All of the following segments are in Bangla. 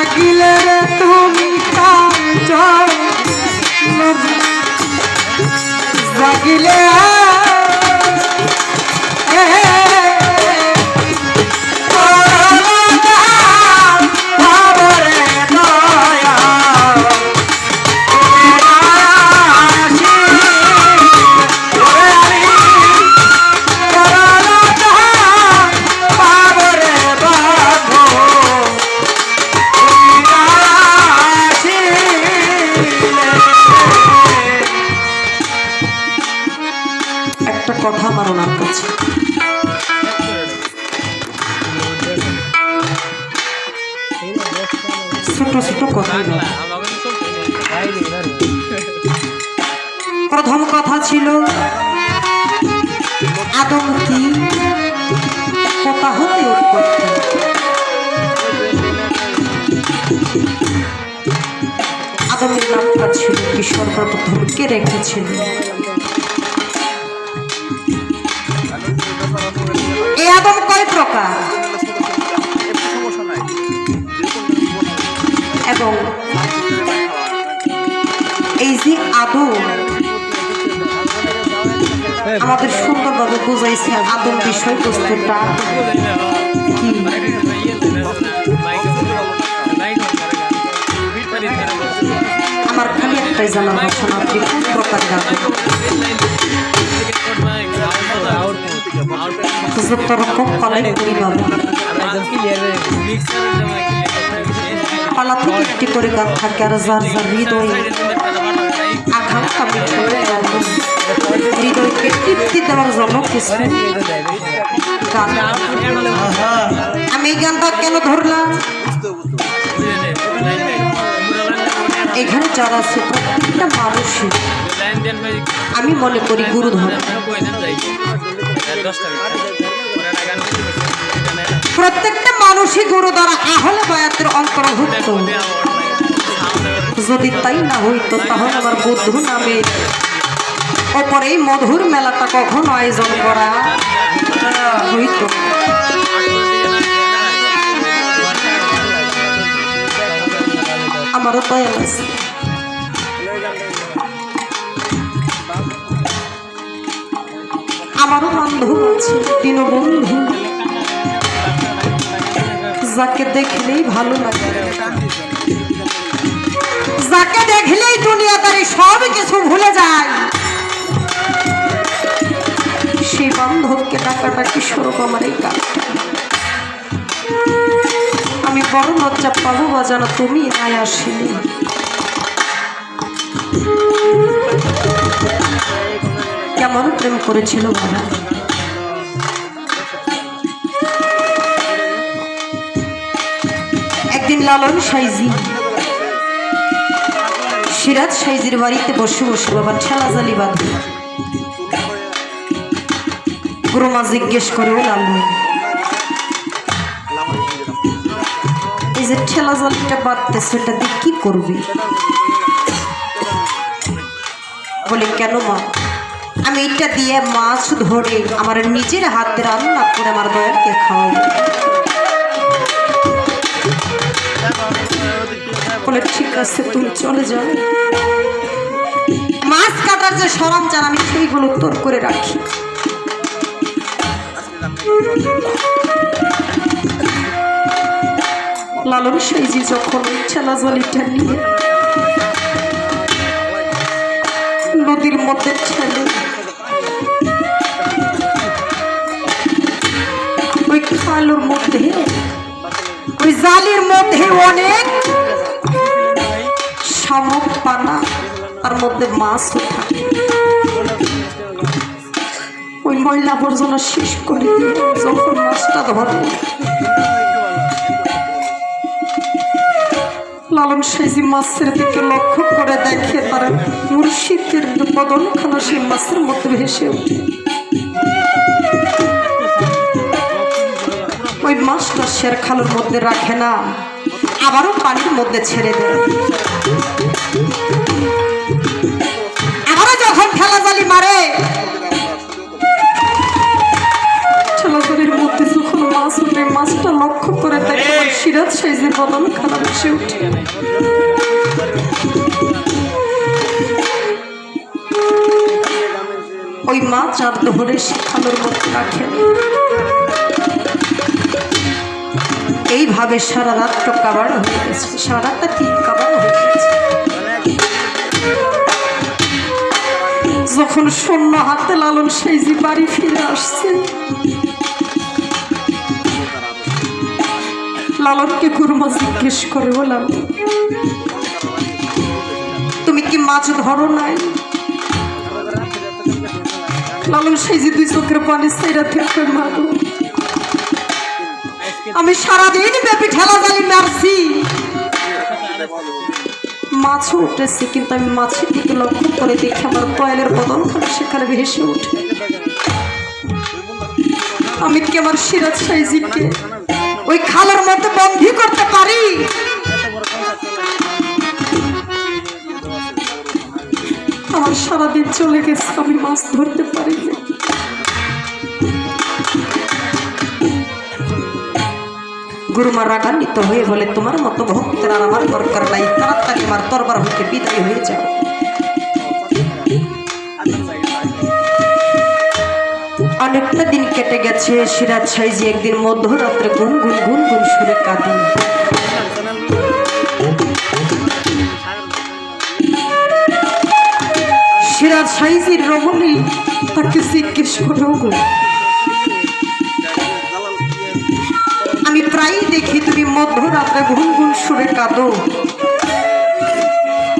জাগিলে রে তুমি জাগিলে কথা আমার ওনার কাছে ছোট ছোট কথা। প্রথম কথা ছিল আদম কি কথা হতে উৎপত্তি। আদমের নামটা ছিল কি সর্বপ্রথম কে রেখেছিল? এই আদম কয় প্রকার এবং এই যে আদম আমাদের সুন্দরভাবে বুঝাইছে আদম বিষয়বস্তুটা কি। আমার খালি একটাই জানা ভাষণ আপনি কোন প্রকার আদম রকম পালাই করি বাবা পালা থেকে একটি করে গান থাকে আর যার যার হৃদয়ে আকাঙ্ক্ষা হৃদয়কে তৃপ্তি দেওয়ার জন্য কিছু গান। আমি এই গানটা কেন ধরলাম? এখানে যারা আছে প্রত্যেকটা মানুষই আমি মনে করি গুরুধর। প্রত্যেকটা মানুষই গুরুধর আহলে বায়াতের অন্তর্ভুক্ত। যদি তাই না হইতো তাহলে আমার বুদ্ধ নামে ওপরে এই মধুর মেলাটা কখনো আয়োজন করা হইতো। আমারও দয়াল আছে, আমারও বান্ধব আছে, দীনবন্ধু, যাকে দেখলেই ভালো লাগে, যাকে দেখলেই দুনিয়াদারি সব কিছু ভুলে যায়, সেই বান্ধবকে ডাকাটা কি স্বরূপ আমার এই কাজ। আমি বড় লজ্জা পাবো বাজানো তুমি নাই আসিনি। কেমন প্রেম করেছিল বাবা। একদিন লালন সাইজি সিরাজ সাইজির বাড়িতে বসে বসে বাবা ঠেলা জালি বাঁধে। গুরুমা জিজ্ঞেস করে ও লালন, এই যে ঠেলা জালিটা বাঁধতেছে সেটা দিয়ে কি করবি? বলে কেন মা? আমি এটা দিয়ে মাছ ধরে আমার নিজের হাতে রান্না করে আমার দয়ালকে খাওয়াবো। বলে ঠিক আছে তুমি চলে যাও, মাছ কাটার যে সরঞ্জাম আমি সেইগুলো তোর করে রাখি। লালন সাইজি যখন ঠেলা জালিটা নিয়ে নদীর মধ্যে ছেলে ওই খালের মধ্যে ওই জালির মধ্যে অনেক শামুক পানা, তার মধ্যে মাছও থাকে। ওই ময়লা আবর্জনা শেষ করে যখন মাছটা ধরে লালন সাইজি মাছের দিকে লক্ষ্য করে দেখে তার মুর্শিদের বদনখানা সেই মাছের মধ্যে ভেসে ওঠে। ওই মাছটা শের খালের মধ্যে রাখে না, আবারও পানির মধ্যে ছেড়ে দেয়। আবারও যখন ঠেলা জালি মারে, ঠেলা জালির মধ্যে যখন মাছ উঠে মাছটা লক্ষ্য করে তাকে সিরাজ সাইজের বদন খারাপ এসে উঠে। ওই মাছ আর ধরে সে খালের মধ্যে রাখে। এইভাবে সারা রাত্র কাবার হয়ে গেছে, সারা রাতটা ঠিক কাবার হয়ে গেছে। যখন শূন্য হাতে লালন সাইজি বাড়ি ফিরে আসছে, লালনকে গুরুমা জিজ্ঞেস করে, বললাম তুমি কি মাছ ধরো নাই? লালন সাইজি দুই চোখের পানি সেইরা থেকে, মাগো আমি সারাদিন ব্যাপী ঠেলা জালি মারছি, মাছও উঠেছে, কিন্তু আমি মাছের দিকে লক্ষ্য করে দেখি আমার কয়েলের বদন খানে সেখানে ভেসে উঠে। আমি কি আমার সিরাজ সাইজিকে ওই খালের মধ্যে বন্দী করতে পারি? আমার সারাদিন চলে গেছে, আমি মাছ ধরতে পারি না। গুরুমা রাগান্বিত হয়ে বলে, তোমার মতো ভক্তের আর আমার দরকার নাই, তাড়াতাড়ি আমার দরবার হতে বিদায় হয়ে যাও। অনেকটা দিন কেটে গেছে। সিরাজ সাইজি একদিন মধ্যরাত্রে গুনগুন গুনগুন সুরে কাঁদে। সিরাজ সাইজির রমণী তাকে জিজ্ঞেস করে, আমি প্রায়ই দেখি তুমি মধ্যরাত্রে গুনগুন সুরে কাঁদো,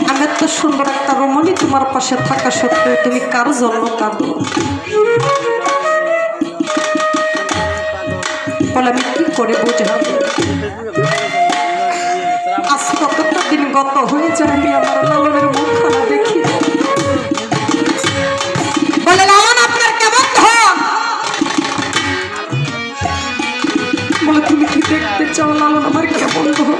আমি এত সুন্দর একটা রমণী তোমার পাশে থাকা সত্ত্বেও তুমি কার জন্য কাঁদো? বলে, আমি কি করে বোঝাবো? আজ কতটা দিন গত হয়ে যায় আমি আমার লালনের মুখখানা দেখি। বলে, লালন আপনার কেমন ধন? বলে, তুমি কি দেখতে চাও লালন আমার কেমন ধন?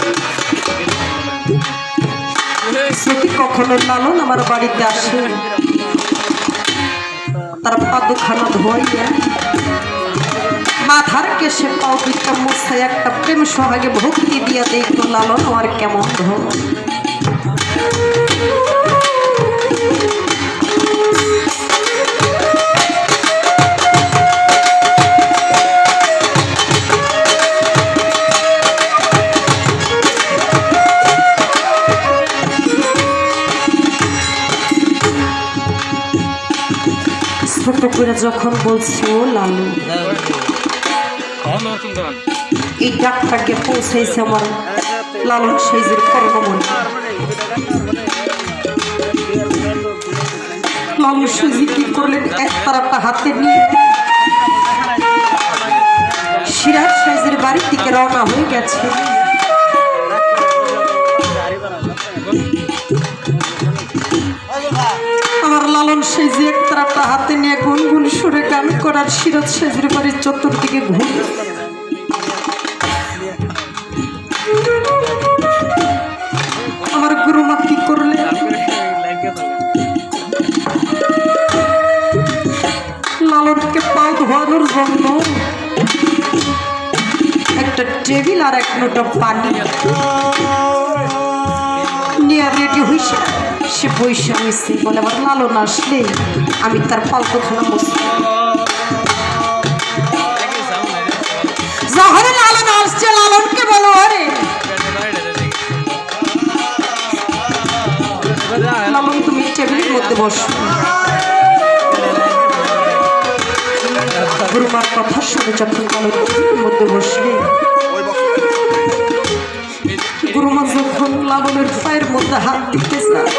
যদি কখনো লালন আমার বাড়িতে আসে, তার পাদুখানা ধোয়াইয়া মাথার কেশে পাও দুইটা মুছায় একটা প্রেম সোহাগে ভক্তি দিয়া দেখতো লালন আমার কেমন ধন। ছোট করে যখন বলছি, ও লালু, এই ডাকটাকে পৌঁছাইছে আমার লালন সাইজের কর্মময়। লালন সাইজি কি করলেন, এক তারাটা হাতে নিয়ে সিরাজ সাইজের বাড়ির দিকে রওনা হয়ে গেছে। আমার লালন সাইজি এক তারাটা হাতে নিয়ে গুনগুন সুরে গান করার সিরাজ সাইজের বাড়ির চতুর্দিকে ঘুরে। আমার গুরুমা কি করলে, লালনকে পা ধোয়ানোর জন্য একটা টেবিল আর এক লোটা পানি নিয়ে রেডি হয়েছে। সে বৈশা হয়েছে। বলে, আমার লালন আসলে আমি তার পালকখানা বসি। যখন লালন আসছে, লালনকে বলো, আরে লালন তুমি টেবিলের মধ্যে বসো। গুরুমার কথা শুনে যখন লালন টেবিলের মধ্যে বসলে, গুরুমা যখন লালনের পায়ের মধ্যে হাত দিতে চায়,